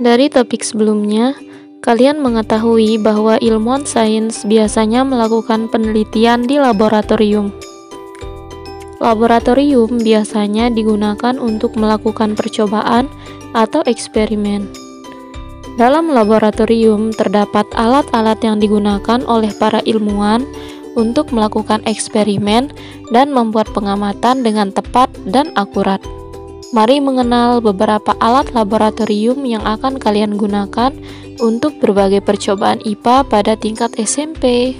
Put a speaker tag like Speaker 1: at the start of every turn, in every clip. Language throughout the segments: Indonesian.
Speaker 1: Dari topik sebelumnya, kalian mengetahui bahwa ilmuwan sains biasanya melakukan penelitian di laboratorium. Laboratorium biasanya digunakan untuk melakukan percobaan atau eksperimen. Dalam laboratorium terdapat alat-alat yang digunakan oleh para ilmuwan untuk melakukan eksperimen dan membuat pengamatan dengan tepat dan akurat. Mari mengenal beberapa alat laboratorium yang akan kalian gunakan untuk berbagai percobaan IPA pada tingkat SMP.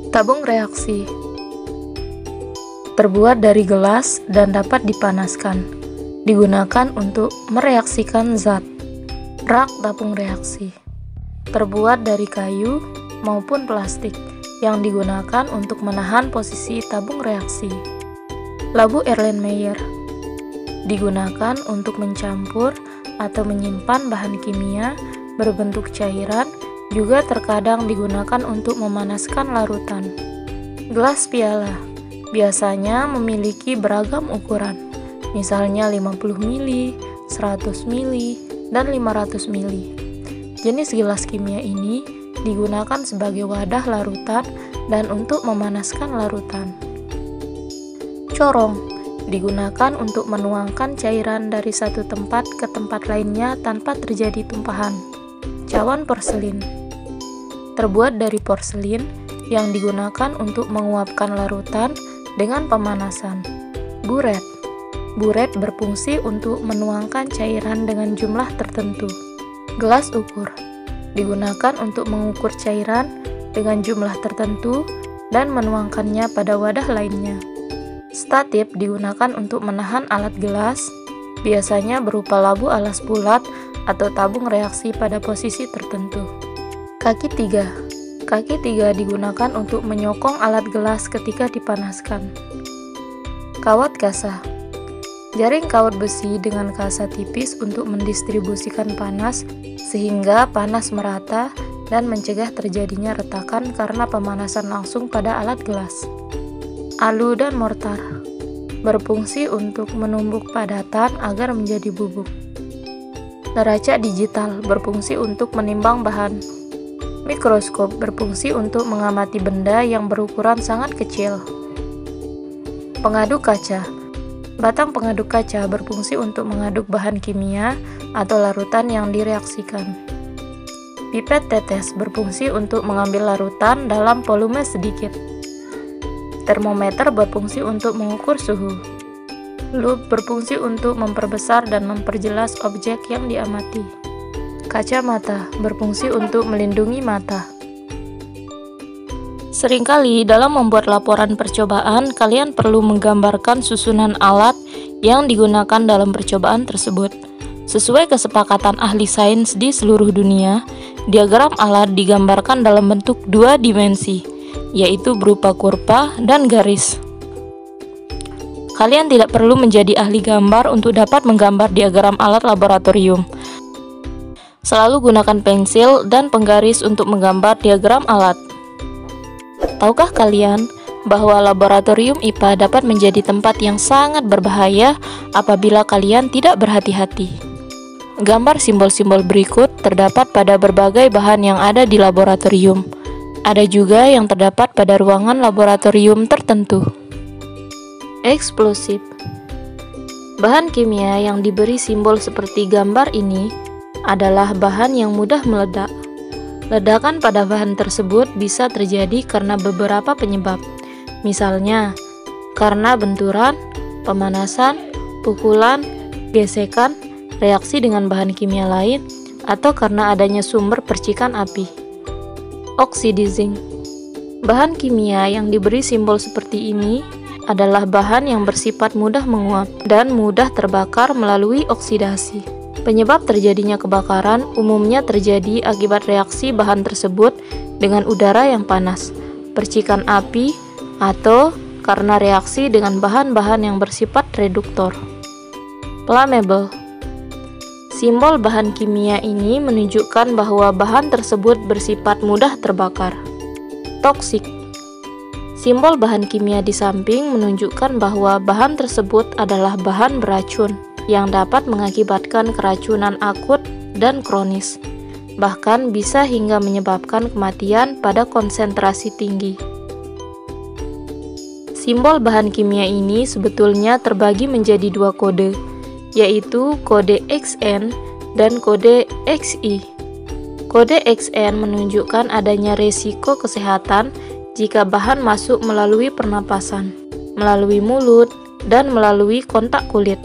Speaker 1: Tabung reaksi terbuat dari gelas dan dapat dipanaskan. Digunakan untuk mereaksikan zat. Rak tabung reaksi terbuat dari kayu maupun plastik yang digunakan untuk menahan posisi tabung reaksi. Labu Erlenmeyer digunakan untuk mencampur atau menyimpan bahan kimia berbentuk cairan, juga terkadang digunakan untuk memanaskan larutan. Gelas piala biasanya memiliki beragam ukuran, misalnya 50 ml, 100 ml, dan 500 ml. Jenis gelas kimia ini digunakan sebagai wadah larutan dan untuk memanaskan larutan. Corong digunakan untuk menuangkan cairan dari satu tempat ke tempat lainnya tanpa terjadi tumpahan. Cawan porselin terbuat dari porselin yang digunakan untuk menguapkan larutan dengan pemanasan. Buret berfungsi untuk menuangkan cairan dengan jumlah tertentu. Gelas ukur digunakan untuk mengukur cairan dengan jumlah tertentu dan menuangkannya pada wadah lainnya. Statip digunakan untuk menahan alat gelas, biasanya berupa labu alas bulat atau tabung reaksi pada posisi tertentu. Kaki tiga digunakan untuk menyokong alat gelas ketika dipanaskan. Kawat kasa, jaring kawat besi dengan kasa tipis untuk mendistribusikan panas sehingga panas merata dan mencegah terjadinya retakan karena pemanasan langsung pada alat gelas. Alu dan mortar berfungsi untuk menumbuk padatan agar menjadi bubuk. Neraca digital berfungsi untuk menimbang bahan. Mikroskop berfungsi untuk mengamati benda yang berukuran sangat kecil. Pengaduk kaca, batang pengaduk kaca berfungsi untuk mengaduk bahan kimia atau larutan yang direaksikan. Pipet tetes berfungsi untuk mengambil larutan dalam volume sedikit. Termometer berfungsi untuk mengukur suhu. Lup berfungsi untuk memperbesar dan memperjelas objek yang diamati. Kacamata berfungsi untuk melindungi mata. Seringkali dalam membuat laporan percobaan, kalian perlu menggambarkan susunan alat yang digunakan dalam percobaan tersebut. Sesuai kesepakatan ahli sains di seluruh dunia, diagram alat digambarkan dalam bentuk dua dimensi, yaitu berupa kurva dan garis. Kalian tidak perlu menjadi ahli gambar untuk dapat menggambar diagram alat laboratorium. Selalu gunakan pensil dan penggaris untuk menggambar diagram alat. Tahukah kalian bahwa laboratorium IPA dapat menjadi tempat yang sangat berbahaya apabila kalian tidak berhati-hati? Gambar simbol-simbol berikut terdapat pada berbagai bahan yang ada di laboratorium. Ada juga yang terdapat pada ruangan laboratorium tertentu. Eksplosif. Bahan kimia yang diberi simbol seperti gambar ini adalah bahan yang mudah meledak. Ledakan pada bahan tersebut bisa terjadi karena beberapa penyebab. Misalnya, karena benturan, pemanasan, pukulan, gesekan, reaksi dengan bahan kimia lain, atau karena adanya sumber percikan api. Oxidizing. Bahan kimia yang diberi simbol seperti ini adalah bahan yang bersifat mudah menguap dan mudah terbakar melalui oksidasi. Penyebab terjadinya kebakaran umumnya terjadi akibat reaksi bahan tersebut dengan udara yang panas, percikan api, atau karena reaksi dengan bahan-bahan yang bersifat reduktor. Flammable. Simbol bahan kimia ini menunjukkan bahwa bahan tersebut bersifat mudah terbakar. Toksik. Simbol bahan kimia di samping menunjukkan bahwa bahan tersebut adalah bahan beracun. yang dapat mengakibatkan keracunan akut dan kronis, bahkan bisa hingga menyebabkan kematian pada konsentrasi tinggi. Simbol bahan kimia ini sebetulnya terbagi menjadi dua kode, yaitu kode XN dan kode XI. Kode XN menunjukkan adanya resiko kesehatan jika bahan masuk melalui pernapasan, melalui mulut, dan melalui kontak kulit.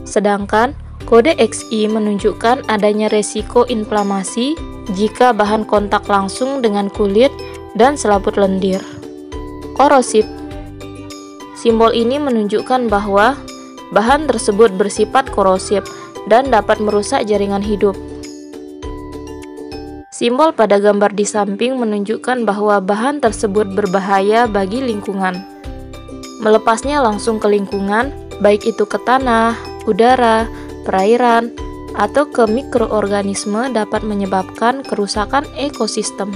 Speaker 1: Sedangkan kode XI menunjukkan adanya resiko inflamasi jika bahan kontak langsung dengan kulit dan selaput lendir. Korosif. Simbol ini menunjukkan bahwa bahan tersebut bersifat korosif dan dapat merusak jaringan hidup. Simbol pada gambar di samping menunjukkan bahwa bahan tersebut berbahaya bagi lingkungan. Melepasnya langsung ke lingkungan, baik itu ke tanah, udara, perairan, atau ke mikroorganisme dapat menyebabkan kerusakan ekosistem.